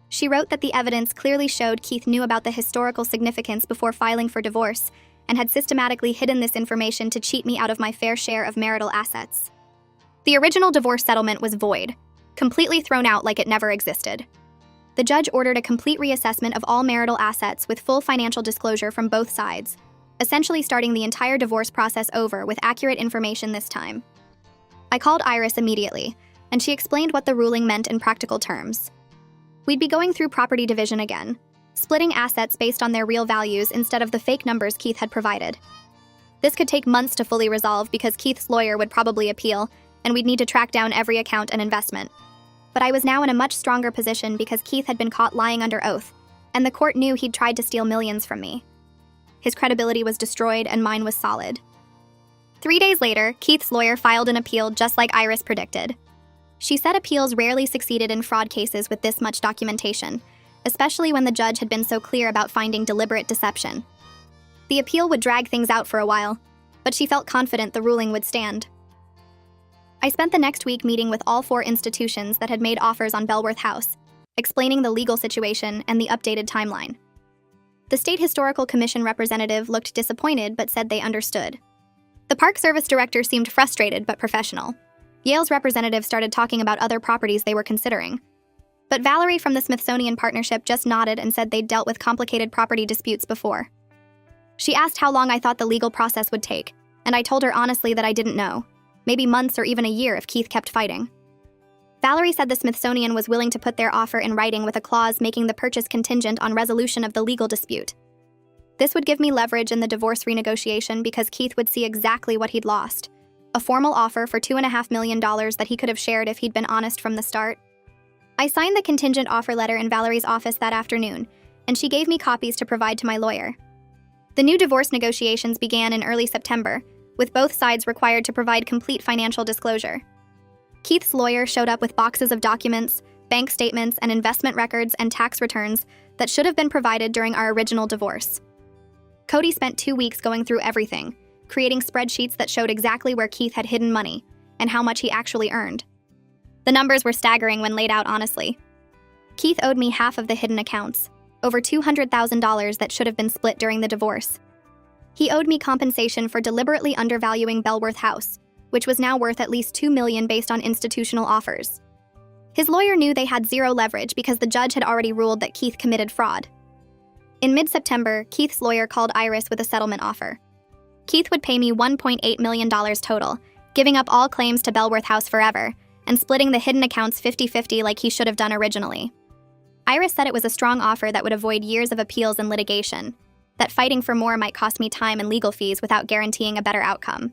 She wrote that the evidence clearly showed Keith knew about the historical significance before filing for divorce and had systematically hidden this information to cheat me out of my fair share of marital assets. The original divorce settlement was void, completely thrown out like it never existed. The judge ordered a complete reassessment of all marital assets with full financial disclosure from both sides, essentially starting the entire divorce process over with accurate information this time. I called Iris immediately, and she explained what the ruling meant in practical terms. We'd be going through property division again, splitting assets based on their real values instead of the fake numbers Keith had provided. This could take months to fully resolve because Keith's lawyer would probably appeal, and we'd need to track down every account and investment. But I was now in a much stronger position because Keith had been caught lying under oath, and the court knew he'd tried to steal millions from me. His credibility was destroyed and mine was solid. 3 days later, Keith's lawyer filed an appeal just like Iris predicted. She said appeals rarely succeeded in fraud cases with this much documentation, especially when the judge had been so clear about finding deliberate deception. The appeal would drag things out for a while, but she felt confident the ruling would stand. I spent the next week meeting with all 4 institutions that had made offers on Belworth House, explaining the legal situation and the updated timeline. The State Historical Commission representative looked disappointed but said they understood. The Park Service director seemed frustrated but professional. Yale's representative started talking about other properties they were considering. But Valerie from the Smithsonian Partnership just nodded and said they'd dealt with complicated property disputes before. She asked how long I thought the legal process would take, and I told her honestly that I didn't know. Maybe months or even a year if Keith kept fighting. Valerie said the Smithsonian was willing to put their offer in writing with a clause making the purchase contingent on resolution of the legal dispute. This would give me leverage in the divorce renegotiation because Keith would see exactly what he'd lost. A formal offer for $2.5 million that he could have shared if he'd been honest from the start. I signed the contingent offer letter in Valerie's office that afternoon, and she gave me copies to provide to my lawyer. The new divorce negotiations began in early September, with both sides required to provide complete financial disclosure. Keith's lawyer showed up with boxes of documents, bank statements, and investment records and tax returns that should have been provided during our original divorce. Cody spent 2 weeks going through everything, creating spreadsheets that showed exactly where Keith had hidden money and how much he actually earned. The numbers were staggering when laid out honestly. Keith owed me half of the hidden accounts, over $200,000 that should have been split during the divorce. He owed me compensation for deliberately undervaluing Bellworth House, which was now worth at least $2 million based on institutional offers. His lawyer knew they had zero leverage because the judge had already ruled that Keith committed fraud. In mid-September, Keith's lawyer called Iris with a settlement offer. Keith would pay me $1.8 million total, giving up all claims to Bellworth House forever, and splitting the hidden accounts 50-50 like he should have done originally. Iris said it was a strong offer that would avoid years of appeals and litigation, that fighting for more might cost me time and legal fees without guaranteeing a better outcome.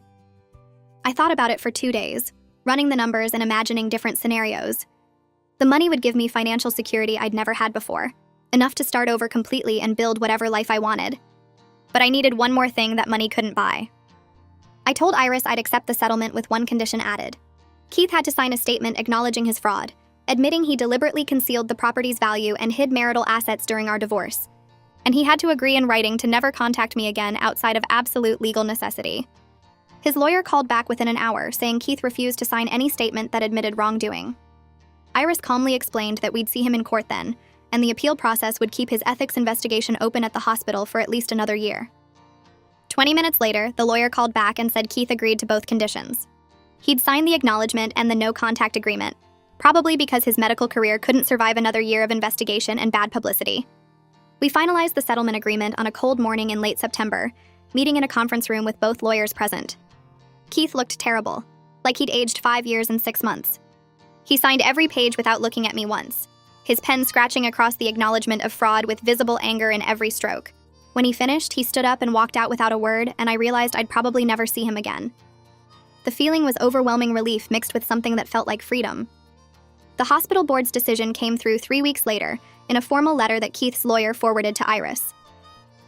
I thought about it for 2 days, running the numbers and imagining different scenarios. The money would give me financial security I'd never had before, enough to start over completely and build whatever life I wanted. But I needed one more thing that money couldn't buy. I told Iris I'd accept the settlement with one condition added. Keith had to sign a statement acknowledging his fraud, admitting he deliberately concealed the property's value and hid marital assets during our divorce. And he had to agree in writing to never contact me again outside of absolute legal necessity. His lawyer called back within an hour, saying Keith refused to sign any statement that admitted wrongdoing. Iris calmly explained that we'd see him in court then, and the appeal process would keep his ethics investigation open at the hospital for at least another year. 20 minutes later, the lawyer called back and said Keith agreed to both conditions. He'd signed the acknowledgement and the no-contact agreement, probably because his medical career couldn't survive another year of investigation and bad publicity. We finalized the settlement agreement on a cold morning in late September, meeting in a conference room with both lawyers present. Keith looked terrible, like he'd aged 5 years and 6 months. He signed every page without looking at me once, his pen scratching across the acknowledgement of fraud with visible anger in every stroke. When he finished, he stood up and walked out without a word, and I realized I'd probably never see him again. The feeling was overwhelming relief mixed with something that felt like freedom. The hospital board's decision came through 3 weeks later in a formal letter that Keith's lawyer forwarded to Iris.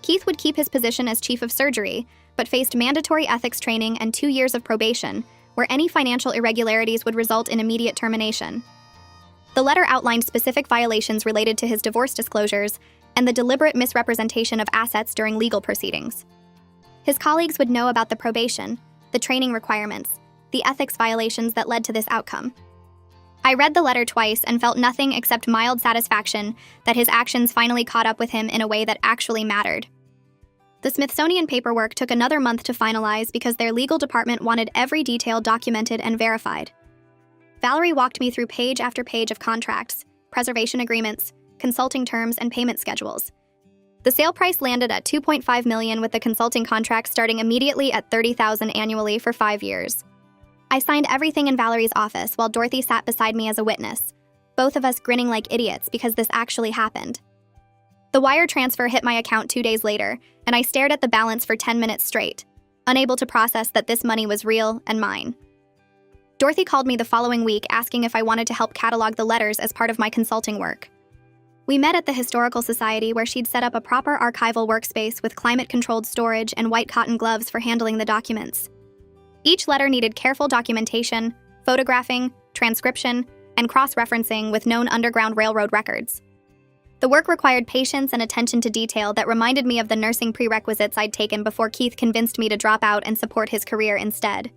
Keith would keep his position as chief of surgery, but faced mandatory ethics training and 2 years of probation, where any financial irregularities would result in immediate termination. The letter outlined specific violations related to his divorce disclosures and the deliberate misrepresentation of assets during legal proceedings. His colleagues would know about the probation, the training requirements, the ethics violations that led to this outcome. I read the letter twice and felt nothing except mild satisfaction that his actions finally caught up with him in a way that actually mattered. The Smithsonian paperwork took another month to finalize because their legal department wanted every detail documented and verified. Valerie walked me through page after page of contracts, preservation agreements, consulting terms, and payment schedules. The sale price landed at $2.5 million, with the consulting contract starting immediately at $30,000 annually for 5 years. I signed everything in Valerie's office while Dorothy sat beside me as a witness, both of us grinning like idiots because this actually happened. The wire transfer hit my account 2 days later, and I stared at the balance for 10 minutes straight, unable to process that this money was real and mine. Dorothy called me the following week asking if I wanted to help catalog the letters as part of my consulting work. We met at the Historical Society, where she'd set up a proper archival workspace with climate-controlled storage and white cotton gloves for handling the documents. Each letter needed careful documentation, photographing, transcription, and cross-referencing with known Underground Railroad records. The work required patience and attention to detail that reminded me of the nursing prerequisites I'd taken before Keith convinced me to drop out and support his career instead.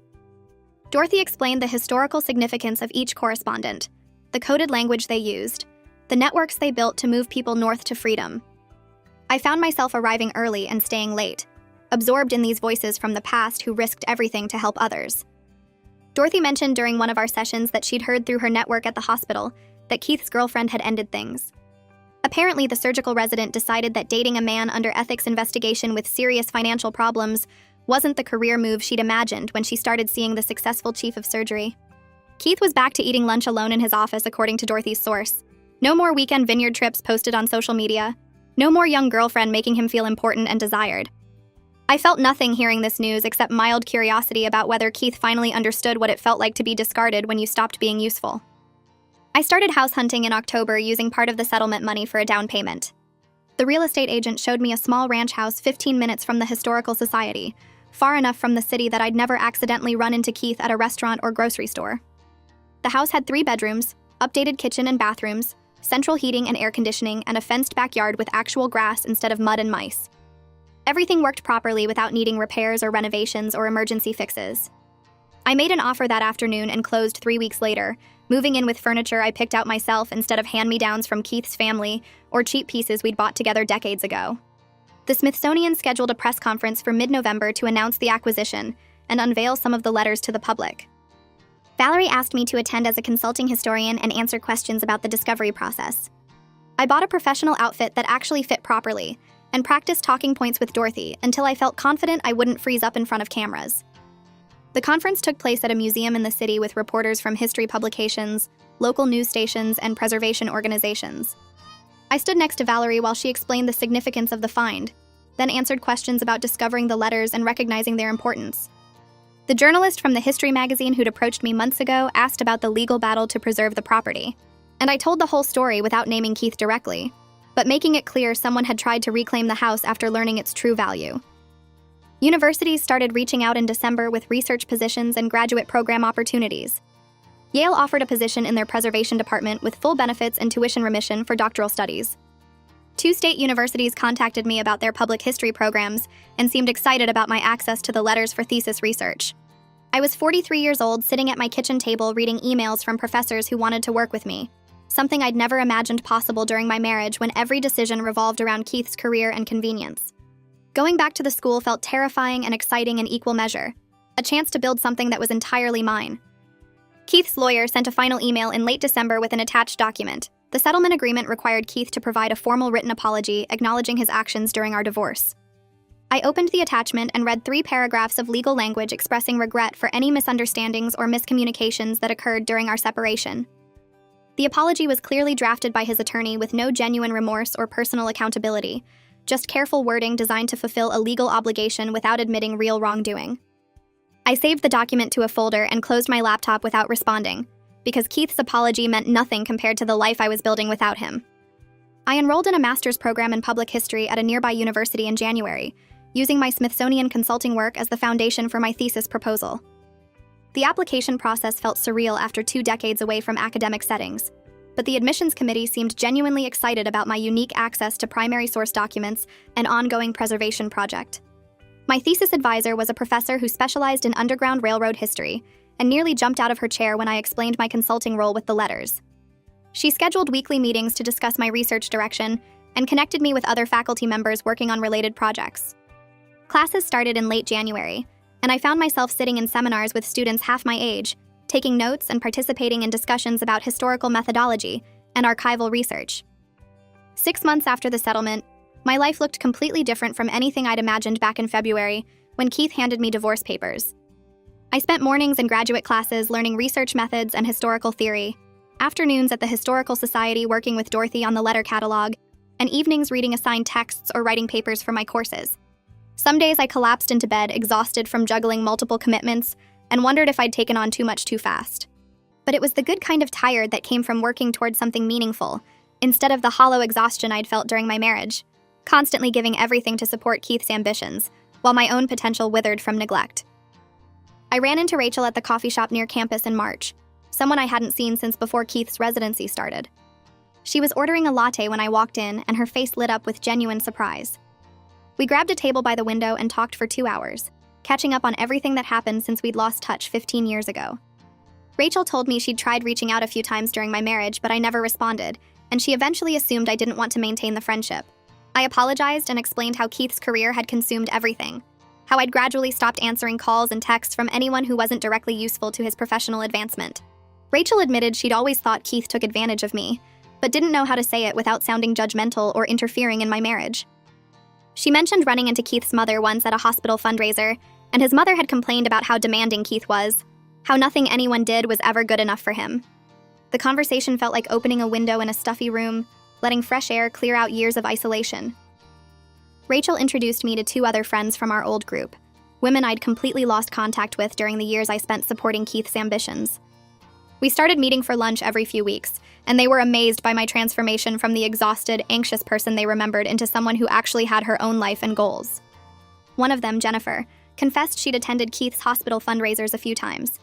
Dorothy explained the historical significance of each correspondent, the coded language they used, the networks they built to move people north to freedom. I found myself arriving early and staying late, absorbed in these voices from the past who risked everything to help others. Dorothy mentioned during one of our sessions that she'd heard through her network at the hospital that Keith's girlfriend had ended things. Apparently, the surgical resident decided that dating a man under ethics investigation with serious financial problems wasn't the career move she'd imagined when she started seeing the successful chief of surgery. Keith was back to eating lunch alone in his office, according to Dorothy's source. No more weekend vineyard trips posted on social media. No more young girlfriend making him feel important and desired. I felt nothing hearing this news except mild curiosity about whether Keith finally understood what it felt like to be discarded when you stopped being useful. I started house hunting in October using part of the settlement money for a down payment. The real estate agent showed me a small ranch house 15 minutes from the Historical Society, far enough from the city that I'd never accidentally run into Keith at a restaurant or grocery store. The house had 3 bedrooms, updated kitchen and bathrooms, central heating and air conditioning, and a fenced backyard with actual grass instead of mud and mice. Everything worked properly without needing repairs or renovations or emergency fixes. I made an offer that afternoon and closed 3 weeks later, moving in with furniture I picked out myself instead of hand-me-downs from Keith's family or cheap pieces we'd bought together decades ago. The Smithsonian scheduled a press conference for mid-November to announce the acquisition and unveil some of the letters to the public. Valerie asked me to attend as a consulting historian and answer questions about the discovery process. I bought a professional outfit that actually fit properly and practiced talking points with Dorothy until I felt confident I wouldn't freeze up in front of cameras. The conference took place at a museum in the city with reporters from history publications, local news stations, and preservation organizations. I stood next to Valerie while she explained the significance of the find, then answered questions about discovering the letters and recognizing their importance. The journalist from the history magazine who'd approached me months ago asked about the legal battle to preserve the property, and I told the whole story without naming Keith directly, but making it clear someone had tried to reclaim the house after learning its true value. Universities started reaching out in December with research positions and graduate program opportunities. Yale offered a position in their preservation department with full benefits and tuition remission for doctoral studies. 2 state universities contacted me about their public history programs and seemed excited about my access to the letters for thesis research. I was 43 years old, sitting at my kitchen table reading emails from professors who wanted to work with me, something I'd never imagined possible during my marriage when every decision revolved around Keith's career and convenience. Going back to the school felt terrifying and exciting in equal measure, a chance to build something that was entirely mine. Keith's lawyer sent a final email in late December with an attached document. The settlement agreement required Keith to provide a formal written apology acknowledging his actions during our divorce. I opened the attachment and read 3 paragraphs of legal language expressing regret for any misunderstandings or miscommunications that occurred during our separation. The apology was clearly drafted by his attorney with no genuine remorse or personal accountability, just careful wording designed to fulfill a legal obligation without admitting real wrongdoing. I saved the document to a folder and closed my laptop without responding, because Keith's apology meant nothing compared to the life I was building without him. I enrolled in a master's program in public history at a nearby university in January, using my Smithsonian consulting work as the foundation for my thesis proposal. The application process felt surreal after 2 decades away from academic settings, but the admissions committee seemed genuinely excited about my unique access to primary source documents and ongoing preservation project. My thesis advisor was a professor who specialized in Underground Railroad history and nearly jumped out of her chair when I explained my consulting role with the letters. She scheduled weekly meetings to discuss my research direction and connected me with other faculty members working on related projects. Classes started in late January, and I found myself sitting in seminars with students half my age, taking notes and participating in discussions about historical methodology and archival research. 6 months after the settlement, my life looked completely different from anything I'd imagined back in February when Keith handed me divorce papers. I spent mornings in graduate classes learning research methods and historical theory, afternoons at the Historical Society working with Dorothy on the letter catalog, and evenings reading assigned texts or writing papers for my courses. Some days I collapsed into bed, exhausted from juggling multiple commitments, and wondered if I'd taken on too much too fast. But it was the good kind of tired that came from working towards something meaningful, instead of the hollow exhaustion I'd felt during my marriage, constantly giving everything to support Keith's ambitions, while my own potential withered from neglect. I ran into Rachel at the coffee shop near campus in March, someone I hadn't seen since before Keith's residency started. She was ordering a latte when I walked in, and her face lit up with genuine surprise. We grabbed a table by the window and talked for 2 hours, catching up on everything that happened since we'd lost touch 15 years ago. Rachel told me she'd tried reaching out a few times during my marriage, but I never responded, and she eventually assumed I didn't want to maintain the friendship. I apologized and explained how Keith's career had consumed everything, how I'd gradually stopped answering calls and texts from anyone who wasn't directly useful to his professional advancement. Rachel admitted she'd always thought Keith took advantage of me, but didn't know how to say it without sounding judgmental or interfering in my marriage. She mentioned running into Keith's mother once at a hospital fundraiser, and his mother had complained about how demanding Keith was, how nothing anyone did was ever good enough for him. The conversation felt like opening a window in a stuffy room, letting fresh air clear out years of isolation. Rachel introduced me to two other friends from our old group, women I'd completely lost contact with during the years I spent supporting Keith's ambitions. We started meeting for lunch every few weeks, and they were amazed by my transformation from the exhausted, anxious person they remembered into someone who actually had her own life and goals. One of them, Jennifer, confessed she'd attended Keith's hospital fundraisers a few times,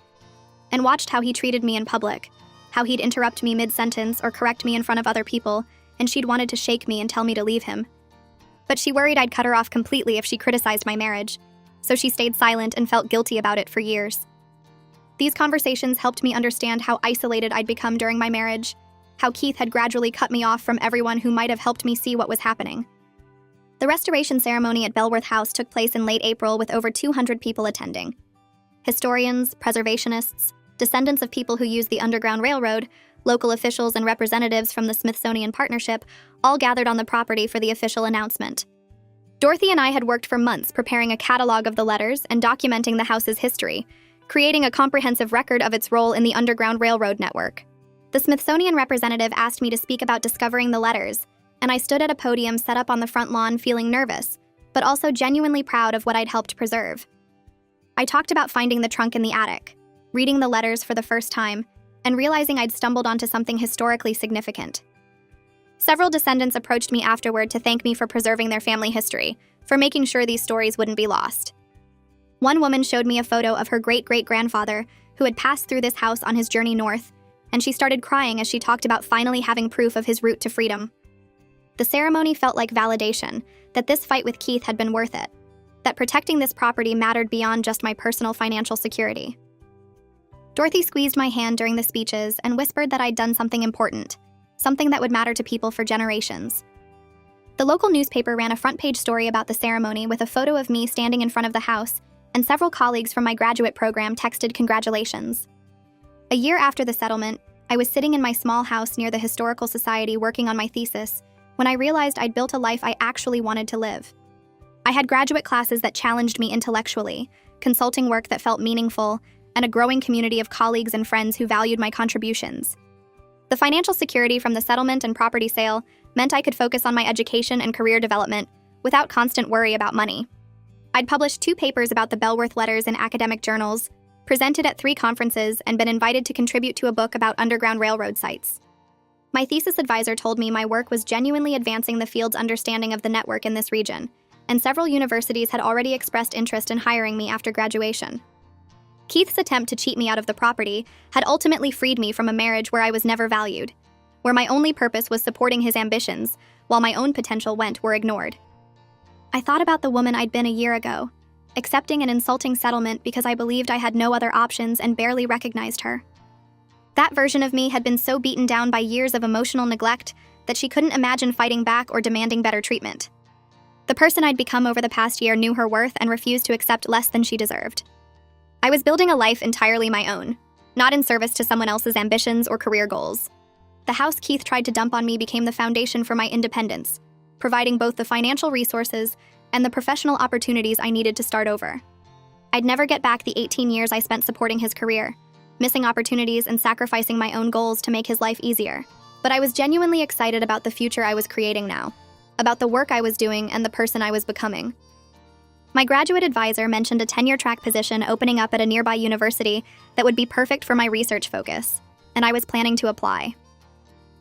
and watched how he treated me in public, how he'd interrupt me mid-sentence or correct me in front of other people, and she'd wanted to shake me and tell me to leave him. But she worried I'd cut her off completely if she criticized my marriage, so she stayed silent and felt guilty about it for years. These conversations helped me understand how isolated I'd become during my marriage, how Keith had gradually cut me off from everyone who might have helped me see what was happening. The restoration ceremony at Belworth House took place in late April with over 200 people attending. Historians, preservationists, descendants of people who used the Underground Railroad, local officials and representatives from the Smithsonian Partnership all gathered on the property for the official announcement. Dorothy and I had worked for months preparing a catalog of the letters and documenting the house's history, creating a comprehensive record of its role in the Underground Railroad network. The Smithsonian representative asked me to speak about discovering the letters, and I stood at a podium set up on the front lawn feeling nervous, but also genuinely proud of what I'd helped preserve. I talked about finding the trunk in the attic, reading the letters for the first time, and realizing I'd stumbled onto something historically significant. Several descendants approached me afterward to thank me for preserving their family history, for making sure these stories wouldn't be lost. One woman showed me a photo of her great-great-grandfather who had passed through this house on his journey north, and she started crying as she talked about finally having proof of his route to freedom. The ceremony felt like validation, that this fight with Keith had been worth it, that protecting this property mattered beyond just my personal financial security. Dorothy squeezed my hand during the speeches and whispered that I'd done something important, something that would matter to people for generations. The local newspaper ran a front-page story about the ceremony with a photo of me standing in front of the house, and several colleagues from my graduate program texted congratulations. A year after the settlement, I was sitting in my small house near the Historical Society working on my thesis when I realized I'd built a life I actually wanted to live. I had graduate classes that challenged me intellectually, consulting work that felt meaningful, and a growing community of colleagues and friends who valued my contributions. The financial security from the settlement and property sale meant I could focus on my education and career development without constant worry about money. I'd published 2 papers about the Belworth letters in academic journals, presented at 3 conferences, and been invited to contribute to a book about Underground Railroad sites. My thesis advisor told me my work was genuinely advancing the field's understanding of the network in this region, and several universities had already expressed interest in hiring me after graduation. Keith's attempt to cheat me out of the property had ultimately freed me from a marriage where I was never valued, where my only purpose was supporting his ambitions, while my own potential were ignored. I thought about the woman I'd been a year ago, accepting an insulting settlement because I believed I had no other options and barely recognized her. That version of me had been so beaten down by years of emotional neglect that she couldn't imagine fighting back or demanding better treatment. The person I'd become over the past year knew her worth and refused to accept less than she deserved. I was building a life entirely my own, not in service to someone else's ambitions or career goals. The house Keith tried to dump on me became the foundation for my independence, providing both the financial resources and the professional opportunities I needed to start over. I'd never get back the 18 years I spent supporting his career, missing opportunities and sacrificing my own goals to make his life easier. But I was genuinely excited about the future I was creating now, about the work I was doing and the person I was becoming. My graduate advisor mentioned a tenure-track position opening up at a nearby university that would be perfect for my research focus, and I was planning to apply.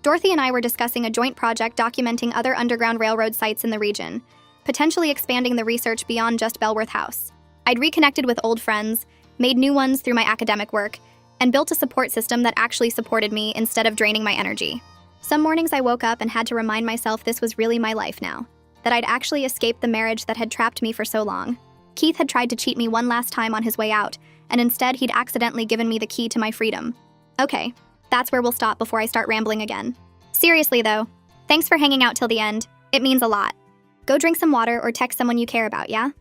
Dorothy and I were discussing a joint project documenting other Underground Railroad sites in the region, potentially expanding the research beyond just Belworth House. I'd reconnected with old friends, made new ones through my academic work, and built a support system that actually supported me instead of draining my energy. Some mornings I woke up and had to remind myself this was really my life now, that I'd actually escaped the marriage that had trapped me for so long. Keith had tried to cheat me one last time on his way out, and instead he'd accidentally given me the key to my freedom. Okay, that's where we'll stop before I start rambling again. Seriously though, thanks for hanging out till the end. It means a lot. Go drink some water or text someone you care about, yeah?